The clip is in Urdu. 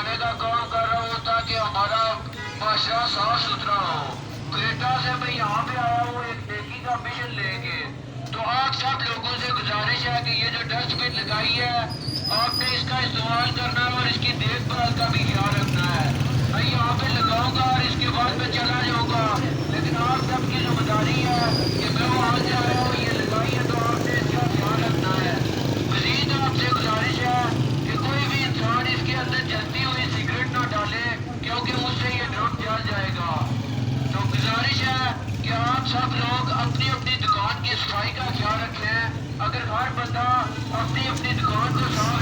بچانے کا کام کر رہا ہوں تاکہ ہمارا معاشرہ صاف ستھرا ہو۔ کوئٹہ سے میں یہاں پہ آیا ہوں ایک نیکی کا مشن لے کے۔ تو آپ سب لوگوں سے گزارش ہے کہ یہ جو ڈسٹ بن لگائی ہے آپ نے اس کا استعمال کرنا ہے اور اس کی دیکھ بھال کا بھی خیال رکھنا ہے۔ میں یہاں پہ لگاؤں گا اور اس کے بعد میں چلا جاؤں گا، لیکن آپ سب کی ذمہ داری ہے کہ میں وہاں سے آیا ہوں یہ لگائی ہے تو آپ نے اس کا خیال رکھنا ہے۔ مزید آپ سے گزارش ہے کہ کوئی بھی انسان اس کے اندر جلتی ہوئی سگریٹ نہ ڈالے کیونکہ مجھ سے یہ ڈرپ جل جائے گا۔ تو گزارش ہے کہ آپ سب لوگ اپنی اپنی دکان کی صفائی کا خیال رکھیں۔ اگر ہر بندہ اپنی اپنی دکان کو صاف